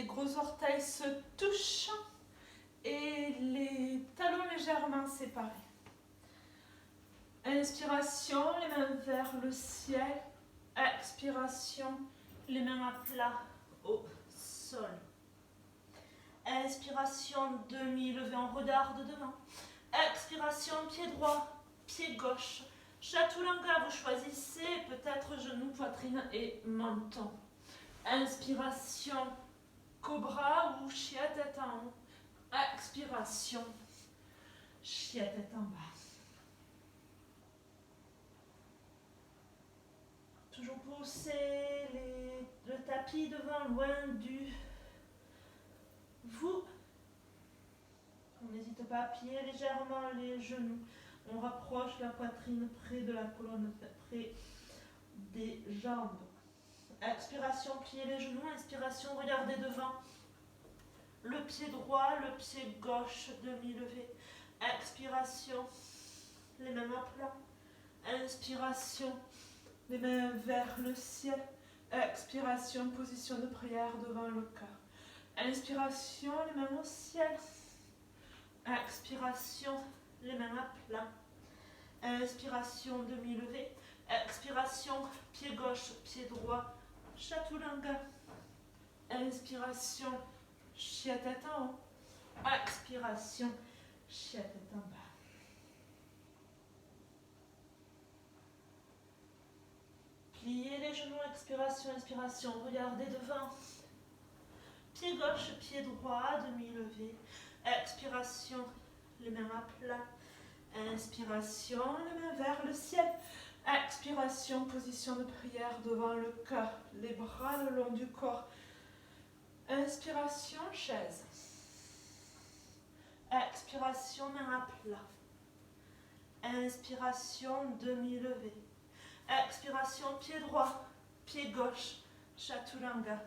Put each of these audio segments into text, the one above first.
les gros orteils se touchent et les talons légèrement séparés. Inspiration, les mains vers le ciel. Expiration, les mains à plat au sol. Inspiration, demi-levé, on regarde devant. Expiration, pied droit, pied gauche. Chaturanga, vous choisissez peut-être genou, poitrine et menton. Inspiration, cobra ou chia tête en haut. Expiration, chia tête en bas. Toujours pousser le tapis devant, loin du vous. On n'hésite pas à plier légèrement les genoux. On rapproche la poitrine près de la colonne, près des jambes. Expiration, pliez les genoux. Inspiration, regardez devant. Le pied droit, le pied gauche, demi-levé. Expiration, les mains à plat. Inspiration, les mains vers le ciel. Expiration, position de prière devant le cœur. Inspiration, les mains au ciel. Expiration, les mains à plat. Inspiration, demi-levé. Expiration, pied gauche, pied droit. Chaturanga. Inspiration, chia tête en haut. Expiration, chia tête en bas. Pliez les genoux, expiration, inspiration, regardez devant. Pied gauche, pied droit, demi-levé. Expiration, les mains à plat. Inspiration, les mains vers le ciel. Expiration, position de prière devant le cœur, les bras le long du corps. Inspiration, chaise. Expiration, main à plat. Inspiration, demi-levé. Expiration, pied droit, pied gauche, chaturanga.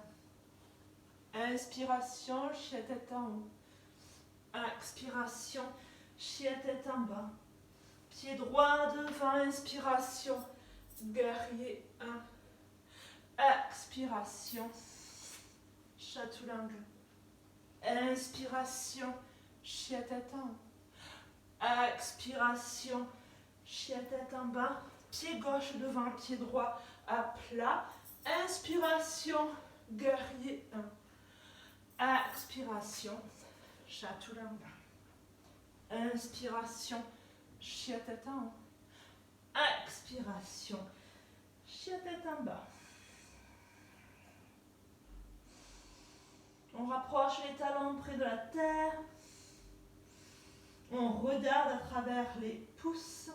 Inspiration, chia tête en haut. Expiration, chia tête en bas. Pied droit devant, inspiration, guerrier 1. Expiration, chaturanga. Inspiration, chia tête en haut. Expiration, chia tête en bas. Pied gauche devant, pied droit à plat. Inspiration, guerrier 1. Expiration, chaturanga. Inspiration, chia tête en haut. Expiration, chia tête en bas. On rapproche les talons près de la terre. On regarde à travers les pouces.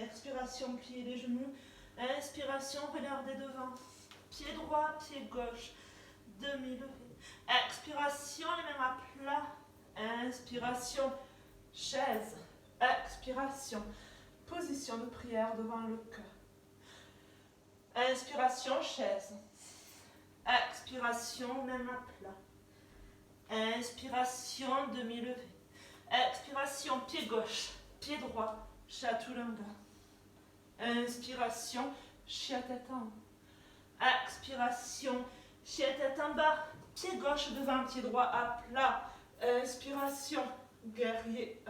Expiration, pliez les genoux. Inspiration, regardez devant. Pied droit, pied gauche. Demi-levé. Expiration, les mains à plat. Inspiration, chaise. Expiration, position de prière devant le cœur. Inspiration, chaise. Expiration, main à plat. Inspiration, demi-levé. Expiration, pied gauche, pied droit. Chaturanga. Inspiration, chia tête en haut. Expiration, chia tête en bas. Pied gauche devant, pied droit à plat. Inspiration, guerrier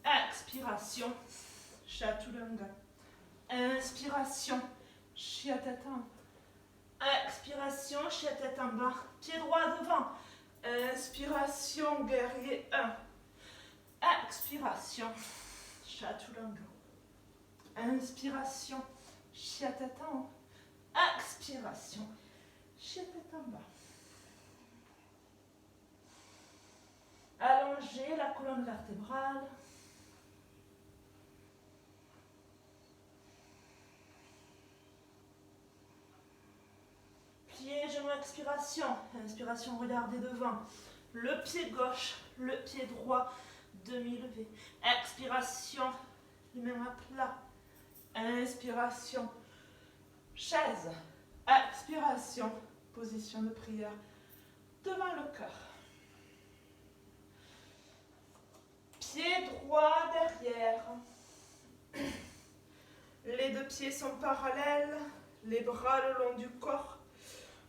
1. Expiration, chaturanga. Inspiration, chia tête en haut. Expiration, chia tête en bas. Pied droit devant. Inspiration, guerrier 1. Expiration, chaturanga. Inspiration, chia tête en haut. Expiration, chia tête en bas. Allongez la colonne vertébrale. Pliez genoux, expiration. Inspiration, regardez devant. Le pied gauche, le pied droit, demi-levé. Expiration, les mains à plat. Inspiration, chaise. Expiration, position de prière devant le cœur. pied droit derrière. Les deux pieds sont parallèles, les bras le long du corps.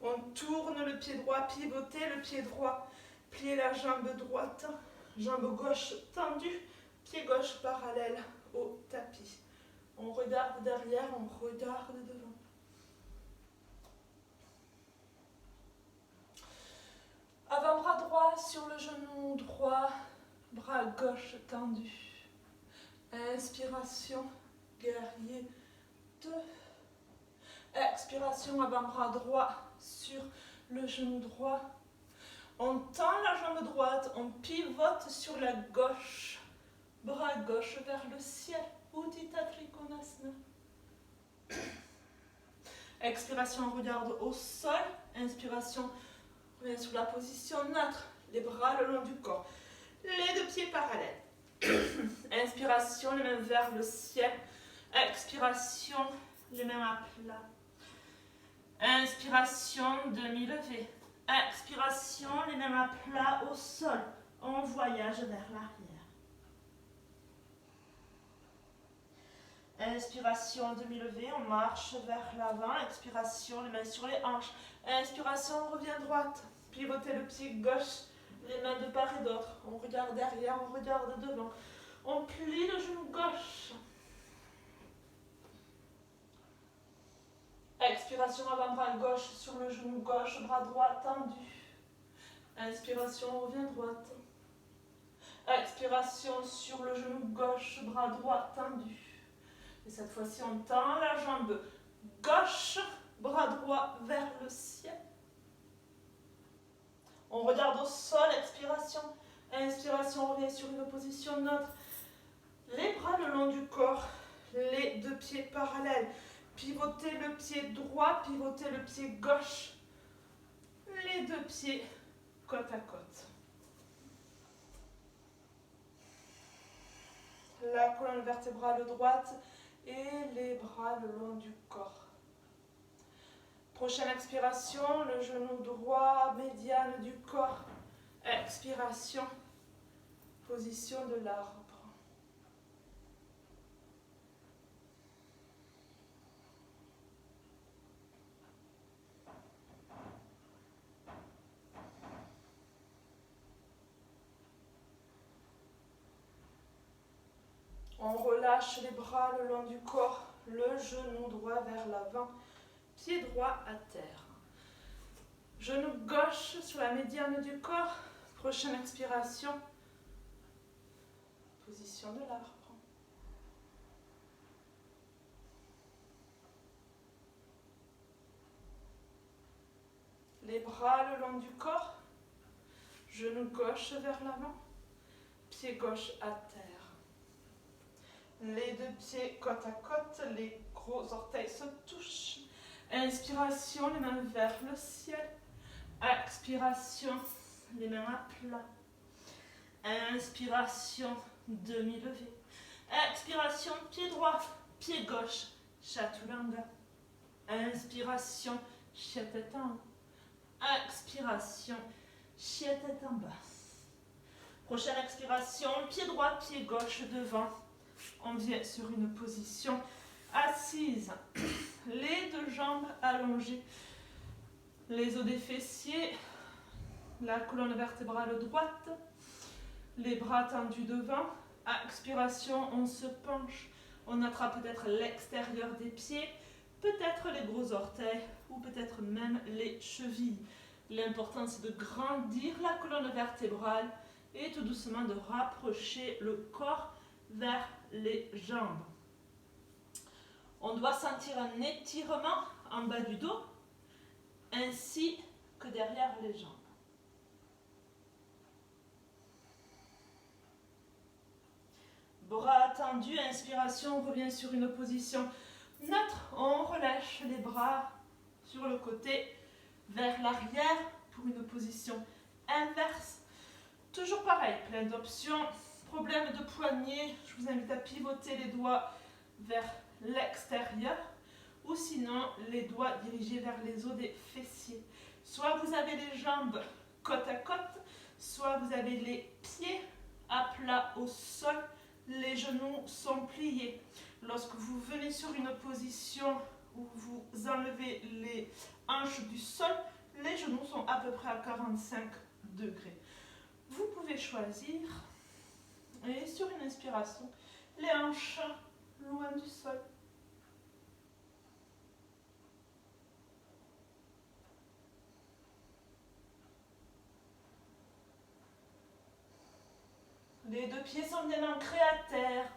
On tourne le pied droit, pivoter le pied droit, plier la jambe droite, jambe gauche tendue, pied gauche parallèle au tapis. On regarde derrière, on regarde devant. Avant-bras droit sur le genou droit, bras gauche tendu. Inspiration, guerrier 2. Expiration, avant-bras droit sur le genou droit. On tend la jambe droite, on pivote sur la gauche. Bras gauche vers le ciel. Uddita Trikonasana. Expiration, on regarde au sol. Inspiration, on revient sur la position neutre. Les bras le long du corps. Les deux pieds parallèles. Inspiration, les mains vers le ciel. Expiration, les mains à plat. Inspiration, demi-levée. Expiration, les mains à plat au sol. On voyage vers l'arrière. Inspiration, demi-levée, on marche vers l'avant. Expiration, les mains sur les hanches. Inspiration, on revient droite. Pivotez le pied gauche, les mains de part et d'autre. On regarde derrière, on regarde devant. On plie le genou gauche. Expiration, avant-bras gauche sur le genou gauche, bras droit tendu. Inspiration, on revient droite. Expiration sur le genou gauche, bras droit tendu. Et cette fois-ci, on tend la jambe gauche, bras droit vers le ciel. On regarde au sol, expiration. Inspiration, on revient sur une position neutre. Les bras le long du corps, les deux pieds parallèles. Pivotez le pied droit, pivotez le pied gauche. Les deux pieds côte à côte. La colonne vertébrale droite et les bras le long du corps. Prochaine expiration, le genou droit, médiane du corps. Expiration, position de l'arbre. On relâche les bras le long du corps, le genou droit vers l'avant, pied droit à terre. Genou gauche sur la médiane du corps. Prochaine expiration, position de l'arbre. Les bras le long du corps, genou gauche vers l'avant, pied gauche à terre. Les deux pieds côte à côte, les gros orteils se touchent. Inspiration, les mains vers le ciel. Expiration, les mains à plat. Inspiration, demi-levée. Expiration, pied droit, pied gauche, Chaturanga. Inspiration, Chiattatamba. Expiration, Chiattatamba. Prochaine expiration, pied droit, pied gauche devant. On vient sur une position assise. Les deux jambes allongées. Les os des fessiers. La colonne vertébrale droite. Les bras tendus devant. À expiration, on se penche. On attrape peut-être l'extérieur des pieds. Peut-être les gros orteils. Ou peut-être même les chevilles. L'important, c'est de grandir la colonne vertébrale. Et tout doucement de rapprocher le corps vers les jambes. On doit sentir un étirement en bas du dos, ainsi que derrière les jambes. Bras tendus, inspiration, on revient sur une position neutre. On relâche les bras sur le côté, vers l'arrière, pour une position inverse. Toujours pareil, plein d'options. Problème de poignet, je vous invite à pivoter les doigts vers l'extérieur ou sinon les doigts dirigés vers les os des fessiers. Soit vous avez les jambes côte à côte, soit vous avez les pieds à plat au sol, les genoux sont pliés. Lorsque vous venez sur une position où vous enlevez les hanches du sol, les genoux sont à peu près à 45 degrés. Vous pouvez choisir, et sur une inspiration, les hanches loin du sol. Les deux pieds sont bien ancrés à terre.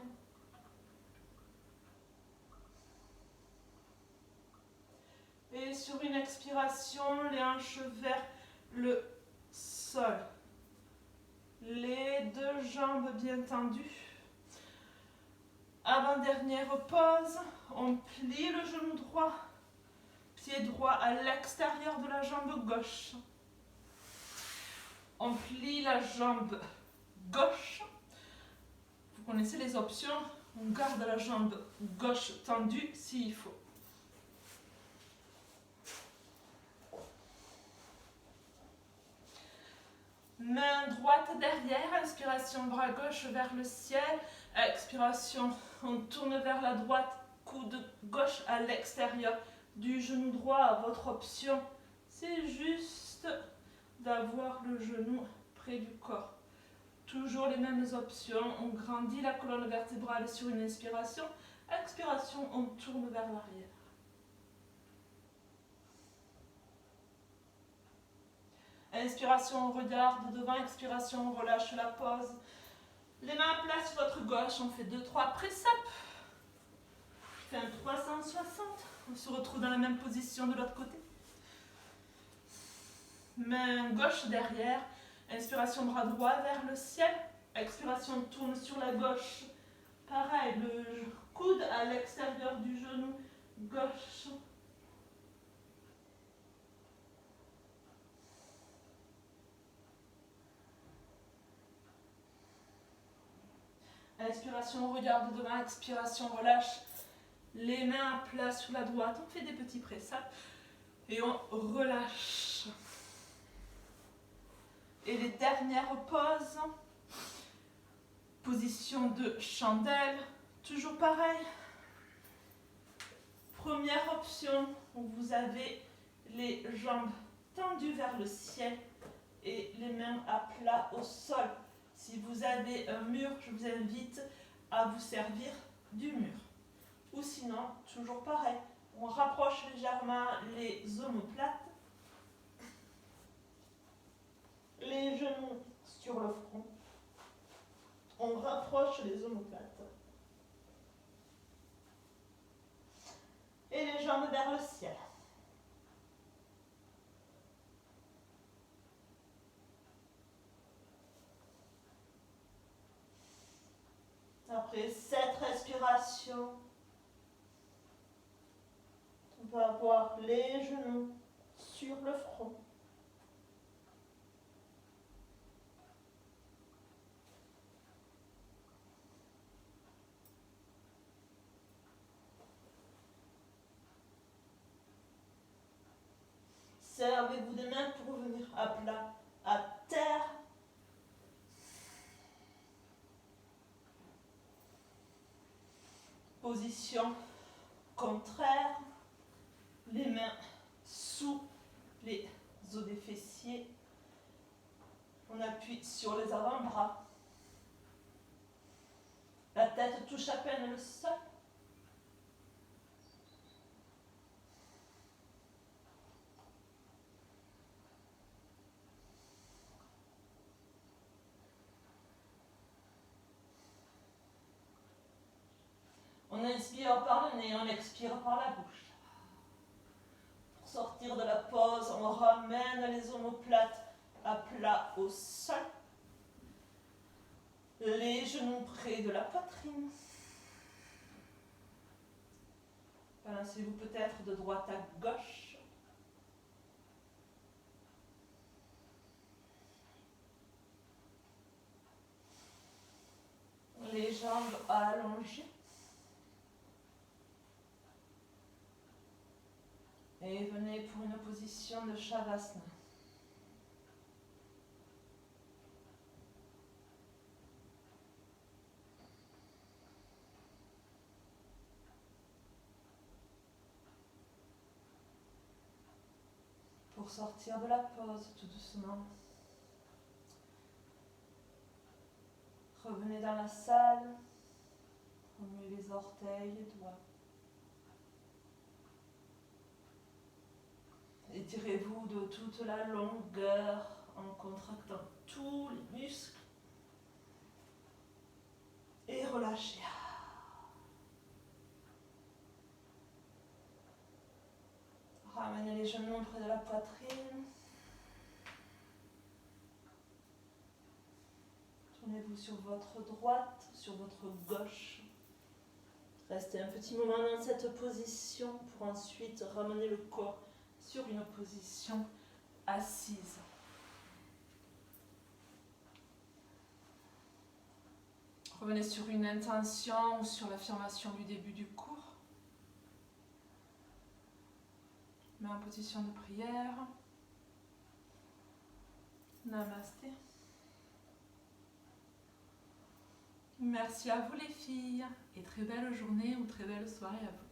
Et sur une expiration, les hanches vers le sol. Les deux jambes bien tendues. Avant-dernière pause, on plie le genou droit. Pied droit à l'extérieur de la jambe gauche. On plie la jambe gauche. Vous connaissez les options. On garde la jambe gauche tendue s'il faut. Main droite derrière, inspiration, bras gauche vers le ciel. Expiration, on tourne vers la droite, coude gauche à l'extérieur du genou droit. À votre option, c'est juste d'avoir le genou près du corps. Toujours les mêmes options. On grandit la colonne vertébrale sur une inspiration. Expiration, on tourne vers l'arrière. Inspiration, on regarde devant. Expiration, on relâche la pause. Les mains à plat sur votre gauche. On fait 2-3 press-up. On fait un 360. On se retrouve dans la même position de l'autre côté. Main gauche derrière. Inspiration, bras droit vers le ciel. Expiration, tourne sur la gauche. Pareil, le coude à l'extérieur du genou gauche. Inspiration, on regarde devant. Expiration, on relâche les mains à plat sur la droite. On fait des petits press-ups et on relâche. Et les dernières pauses. Position de chandelle. Toujours pareil. Première option, où vous avez les jambes tendues vers le ciel et les mains à plat au sol. Si vous avez un mur, je vous invite à vous servir du mur. Ou sinon, toujours pareil, on rapproche légèrement les omoplates, les genoux sur le front. On rapproche les omoplates. Et les jambes vers le ciel. Après cette respiration, on peut avoir les genoux sur le front. Servez-vous des mains pour revenir à plat, à terre. Position contraire, les mains sous les os des fessiers. On appuie sur les avant-bras. La tête touche à peine le sol. On inspire par le nez, on expire par la bouche. Pour sortir de la pause, on ramène les omoplates à plat au sol. Les genoux près de la poitrine. Balancez-vous peut-être de droite à gauche. Les jambes allongées. Et venez pour une position de Shavasana. sortir de la pause tout doucement. Revenez dans la salle. Remuez les orteils, les doigts. Étirez-vous de toute la longueur en contractant tous les muscles. Et relâchez. Ramenez les genoux près de la poitrine. Tournez-vous sur votre droite, sur votre gauche. Restez un petit moment dans cette position pour ensuite ramener le corps sur une position assise. Revenez sur une intention ou sur l'affirmation du début du cours. Mais en position de prière. Namasté. Merci à vous les filles et très belle journée ou très belle soirée à vous.